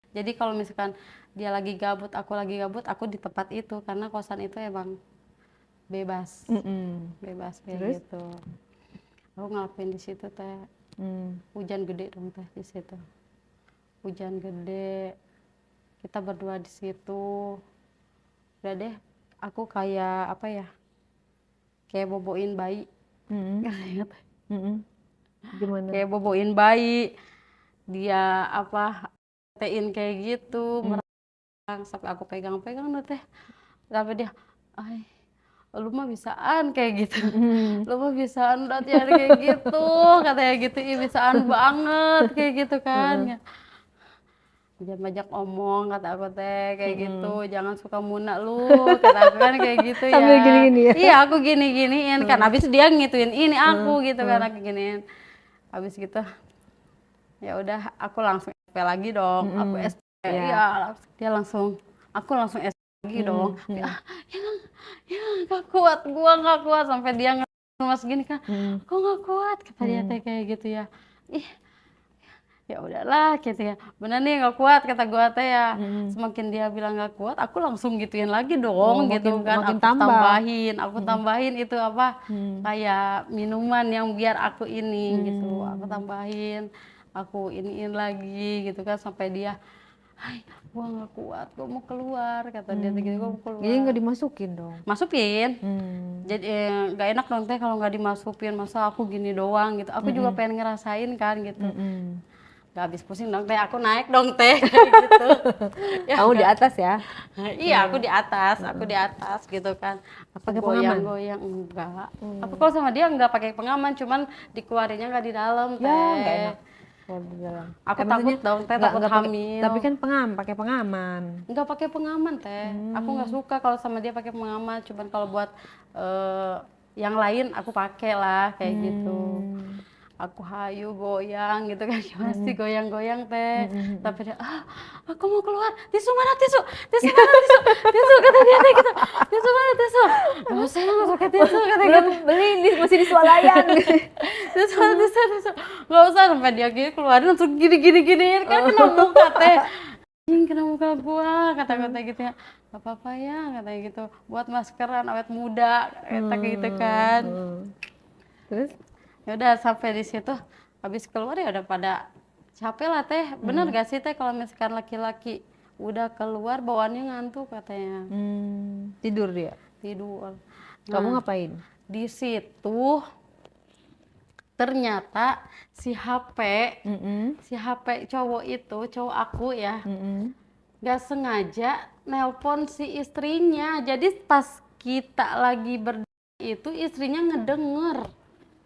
Jadi kalau misalkan dia lagi gabut, aku lagi gabut, aku di tempat itu karena kosan itu emang bebas, bebas Terus? kayak gitu. Aku ngelakuin di situ teh. Hujan gede dong teh di situ. Hujan gede, kita berdua di situ. Udah deh, aku kayak apa ya? Kayak boboin bayi. Gimana? Kayak boboin bayi. Dia apa? Tein kayak gitu, merang sampai aku pegang-pegang teh. Sampai dia, ay, lu mah bisaan kayak gitu. Lu mah bisaan udah tiada kayak gitu, katanya gitu. Ih, bisaan banget kayak gitu kan. Jangan banyak omong, kata aku teh kayak gitu. Jangan suka muna lu, kata aku kan kayak gitu Sambil ya. gini-gini ya. Iya, aku gini-giniin kan. Habis dia ngituin ini aku gitu kan, aku giniin. Habis gitu, ya udah aku langsung SP lagi dong. Aku SP, Ya. iya dia langsung, aku langsung SP lagi dong. Ah, ya, ya nggak kuat, gua nggak kuat sampai dia ngemas gini kan. Kok nggak kuat? Kata dia teh kayak gitu ya. Ih, ya udahlah gitu ya, bener nih nggak kuat kata gua teh ya. Semakin dia bilang nggak kuat, aku langsung gituin lagi Oh, dong gitu kan. makin Aku tambah. tambahin, itu apa, kayak minuman yang biar aku ini gitu. Aku tambahin, aku iniin lagi gitu kan sampai dia, hai gua nggak kuat, gua mau keluar, kata dia gitu, gua mau Jadi nggak keluar. dimasukin dong. Masukin, jadi nggak enak dong teh kalau nggak dimasukin, masa aku gini doang gitu. Aku juga pengen ngerasain kan gitu. Gak habis pusing dong teh, aku naik dong teh kayak gitu. Ya Kamu di kan. atas ya? Iya, aku di atas gitu kan. Aku Pakai pengaman? goyang-goyang enggak. Aku kalau sama dia enggak pakai pengaman, cuman dikeluarinnya enggak di dalam Ya, nggak teh. enak kalau di dalam. Aku Maksudnya takut dong teh, takut nggak pakai, hamil. tapi kan pakai pengaman. Enggak pakai pengaman teh. Aku nggak suka kalau sama dia pakai pengaman, cuman kalau buat eh, yang lain aku pakai lah kayak gitu. Aku hayu goyang gitu kan, gimana sih goyang-goyang teh. Tapi dia, ah aku mau keluar, tisu mana tisu, tisu mana tisu, tisu kata dia teh gitu, tisu mana tisu, nggak usah nggak pakai tisu kata Belum gitu, beli masih di swalayan. tisu mana tisu tisu, nggak usah, sampai dia gini keluarin langsung gini giniin kan kena muka teh, anjing kena muka gua, kata-kata gitu ya. Gak apa-apa ya katanya gitu, buat maskeran awet muda kata gitu kan. Terus? Ya udah sampai di situ, habis keluar ya udah pada capek lah teh. Bener gak sih teh kalau misalkan laki-laki udah keluar bawaannya ngantuk katanya, Tidur dia. tidur. Kamu Nah ngapain? di situ ternyata si HP si HP cowok itu, cowok aku ya, gak sengaja nelpon si istrinya. Jadi pas kita lagi berdua itu istrinya ngedenger,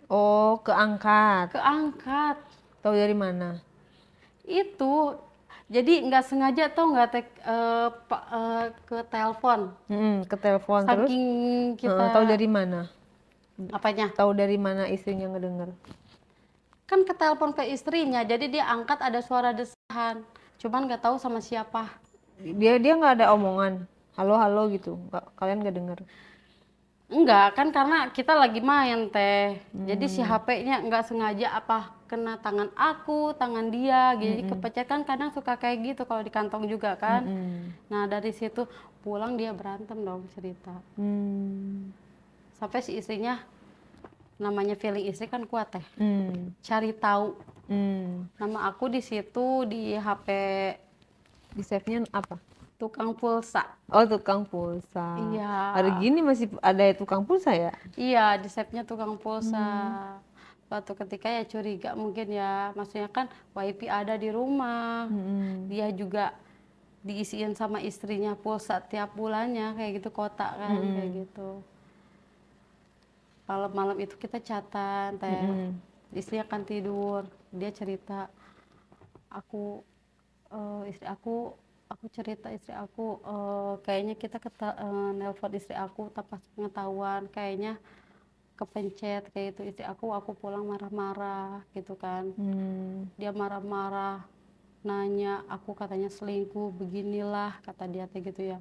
Oh, keangkat. keangkat. Tahu dari mana? Itu jadi nggak sengaja tuh nggak ke telepon, Ke telepon terus. saking Tahu kita dari mana? apanya, Tahu dari mana istrinya ngedenger? kan ke telepon ke istrinya jadi dia angkat ada suara desahan, cuman nggak tahu sama siapa. Dia nggak ada omongan. Halo halo gitu. Nggak, kalian nggak denger. Enggak kan karena kita lagi main teh, jadi si HP-nya nggak sengaja apa kena tangan aku, tangan dia, jadi kepecet kan kadang suka kayak gitu kalau di kantong juga kan. Nah dari situ pulang dia berantem dong cerita. Sampai si istrinya, namanya feeling istri kan kuat teh, cari tahu nama aku di situ di HP Di save-nya apa? tukang pulsa. Oh, tukang pulsa. Iya, Hari gini masih ada tukang pulsa ya? iya di save-nya tukang pulsa. Suatu ketika ya curiga mungkin ya, maksudnya kan wifi ada di rumah, dia juga diisiin sama istrinya pulsa tiap bulannya kayak gitu, kotak kan kayak gitu. Malam-malam itu kita chatan teh, istri akan tidur, dia cerita, aku aku cerita istri aku, kayaknya kita nelpon istri aku tanpa pengetahuan, kayaknya kepencet kayak itu istri aku pulang marah-marah gitu kan. Dia marah-marah, nanya aku katanya selingkuh beginilah kata dia kayak gitu ya.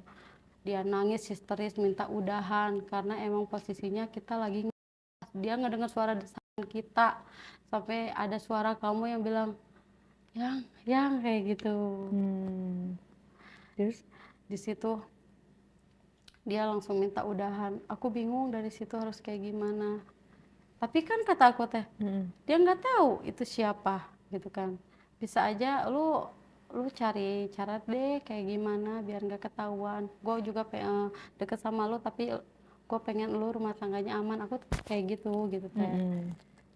Dia nangis histeris minta udahan karena emang posisinya kita lagi, dia ngedengar suara desakan kita, sampai ada suara kamu yang bilang yang kayak gitu. Terus? Di situ dia langsung minta udahan. Aku bingung dari situ harus kayak gimana. Tapi kan kata aku teh, dia nggak tahu itu siapa gitu kan. Bisa aja lu cari cara deh kayak gimana biar nggak ketahuan. Gue juga deket sama lu tapi gue pengen lu rumah tangganya aman. Aku kayak gitu teh.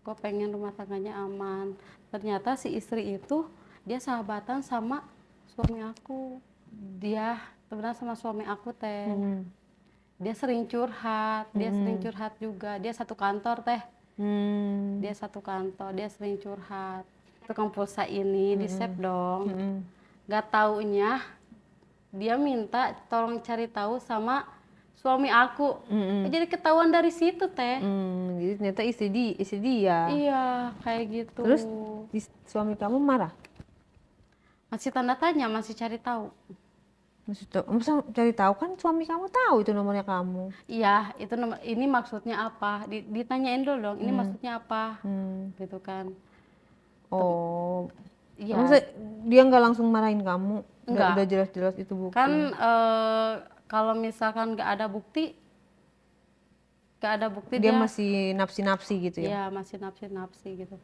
Gue pengen rumah tangganya aman. Ternyata si istri itu dia sahabatan sama suami aku. Dia temenan sama suami aku teh. Dia sering curhat, dia sering curhat juga. Dia satu kantor teh. Dia satu kantor, dia sering curhat. Tukang pulsa ini di save dong. Gak taunya dia minta tolong cari tahu sama suami aku. Jadi ketahuan dari situ teh. Jadi ternyata istri dia. Iya, kayak gitu. Terus suami kamu marah? Masih tanda tanya, masih cari tahu. Masa cari tahu, kan suami kamu tahu itu nomornya kamu. Iya, itu ini maksudnya apa? Ditanyain dulu dong, ini maksudnya apa? Gitu kan. Oh, Iya. masa dia nggak langsung marahin kamu? Enggak. Udah jelas-jelas itu bukti. Kan kalau misalkan nggak ada bukti dia masih nafsi-nafsi gitu ya? Iya, masih nafsi gitu.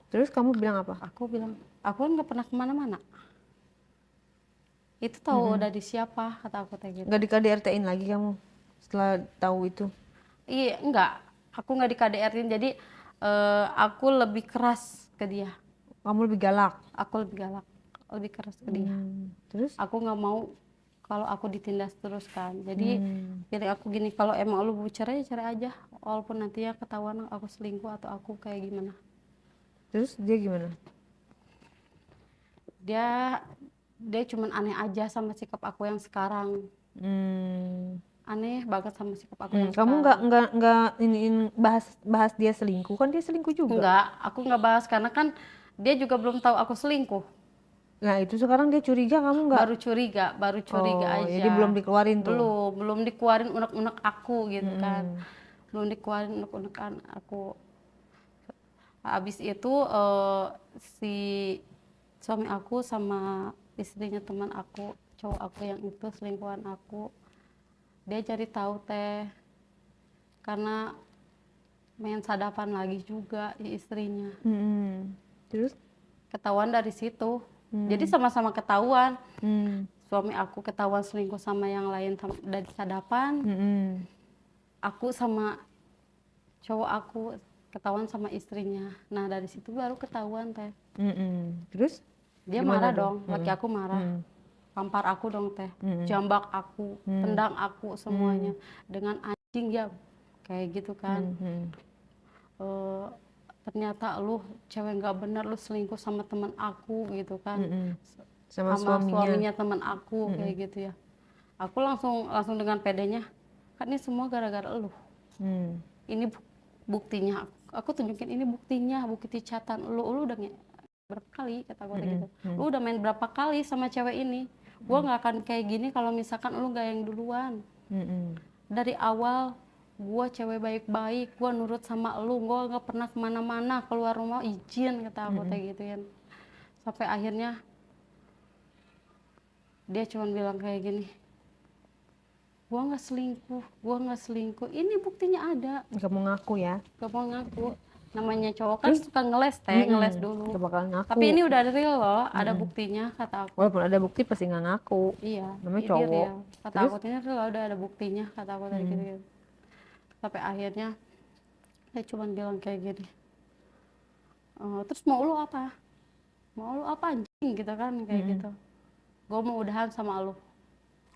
Terus kamu bilang apa? Aku bilang, aku kan nggak pernah kemana-mana. Itu tahu dari siapa, kata aku kayak gitu. Nggak di KDRT-in lagi kamu setelah tahu itu? Iya, enggak. Aku nggak di KDR-in, jadi aku lebih keras ke dia. Kamu lebih galak? Aku lebih galak, lebih keras ke dia. Terus? Aku nggak mau kalau aku ditindas terus kan. Jadi pilih aku gini, kalau emang lu mau cerai aja. Walaupun nantinya ketahuan aku selingkuh atau aku kayak gimana. Terus dia gimana? Dia cuman aneh aja sama sikap aku yang sekarang. Aneh banget sama sikap aku yang kamu sekarang. nggak ini bahas dia selingkuh, kan dia selingkuh juga? Enggak, aku nggak bahas karena kan dia juga belum tahu aku selingkuh. Nah itu sekarang dia curiga, kamu nggak? Baru curiga aja. Jadi belum dikeluarin tuh? Belum dikeluarin unek-unek aku gitu kan. Belum dikeluarin unek-unekan aku. Habis itu si suami aku sama istrinya teman aku, cowok aku yang itu selingkuhan aku, dia cari tahu teh karena main sadapan lagi juga di istrinya. Terus Ketahuan dari situ. Jadi sama-sama ketahuan. Suami aku ketahuan selingkuh sama yang lain dari sadapan. Aku sama cowok aku ketahuan sama istrinya. Nah dari situ baru ketahuan teh. Terus dia marah dong, laki aku marah. Tampar aku dong teh, jambak aku, tendang aku semuanya dengan anjing ya, kayak gitu kan. Ternyata lu cewek nggak bener, lu selingkuh sama teman aku gitu kan. Sama suaminya teman aku kayak gitu ya. Aku langsung dengan pedenya, kan ini semua gara-gara lu. Ini buktinya, aku tunjukin ini buktinya, bukti catatan lu udah berapa kali, kata gue gitu. Lu udah main berapa kali sama cewek ini. Gue nggak akan kayak gini kalau misalkan lu nggak yang duluan. Dari awal gue cewek baik-baik, gue nurut sama lu, gue nggak pernah kemana-mana, keluar rumah izin, kata aku kayak gitu ya. Sampai akhirnya dia cuma bilang kayak gini, gue nggak selingkuh, ini buktinya ada. Gak mau ngaku ya? Gak mau ngaku. Namanya cowok kan suka ngeles teh, ngeles dulu. Gak bakal ngaku. Tapi ini udah real loh, ada buktinya, kata aku. Walaupun ada bukti pasti nggak ngaku. Iya, namanya ini cowok. real. Kata aku ini real, udah ada buktinya, kata aku tadi gitu. Sampai akhirnya dia cuma bilang kayak gini, terus mau lu apa? Mau lu apa anjing gitu kan, kayak gitu. Gue mau udahan sama lu.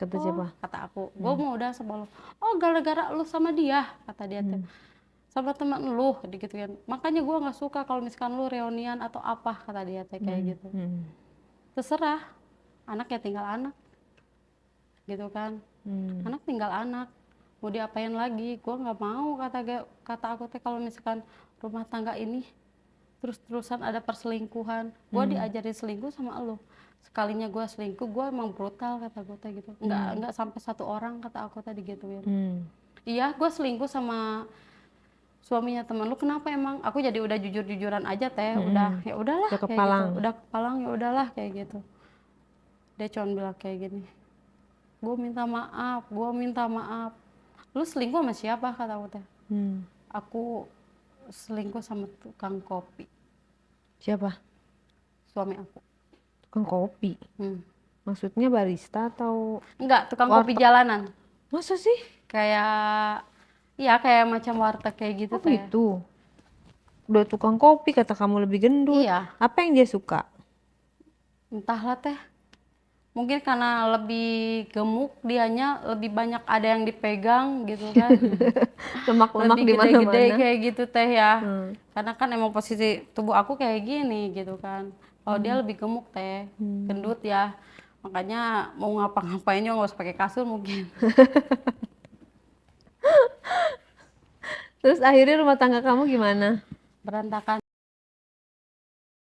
Kata siapa? Kata aku, gue mau udahan sama lu. Oh gara-gara lu sama dia, kata dia tuh. Sama teman lu digituin. Makanya gue nggak suka kalau misalkan lu reunian atau apa, kata dia kayak gitu. Terserah, anak ya tinggal anak, gitu kan. Anak tinggal anak, mau diapain lagi? Gue nggak mau, kata aku teh kalau misalkan rumah tangga ini terus-terusan ada perselingkuhan. Gue diajarin selingkuh sama lu. Sekalinya gue selingkuh, gue emang brutal, kata gue teh gitu. Nggak sampai satu orang, kata aku tadi gitu ya. Iya, gue selingkuh sama suaminya teman lu kenapa emang? Aku jadi udah jujur-jujuran aja teh, udah ya udahlah Udah kayak kepalang. gitu. Udah kepalang ya udahlah kayak gitu. Dia cuma bilang kayak gini, gue minta maaf. Lu selingkuh sama siapa kata aku teh? Aku selingkuh sama tukang kopi, Siapa? suami aku. Tukang kopi. Hmm. Maksudnya barista atau Enggak, tukang kopi jalanan. masa sih? Kayak iya kayak macam warteg kayak gitu Oh teh. gitu. Udah tukang kopi kata kamu lebih gendut. Iya, Apa yang dia suka? entahlah teh. Mungkin karena lebih gemuk dianya, lebih banyak ada yang dipegang gitu kan. Lemak-lemak Lebih di gede-gede mana-mana. kayak gitu teh ya. Karena kan emang posisi tubuh aku kayak gini gitu kan. Kalau dia lebih gemuk teh, gendut ya. Makanya mau ngapa-ngapain juga nggak usah pakai kasur mungkin. Terus akhirnya rumah tangga kamu gimana? Berantakan.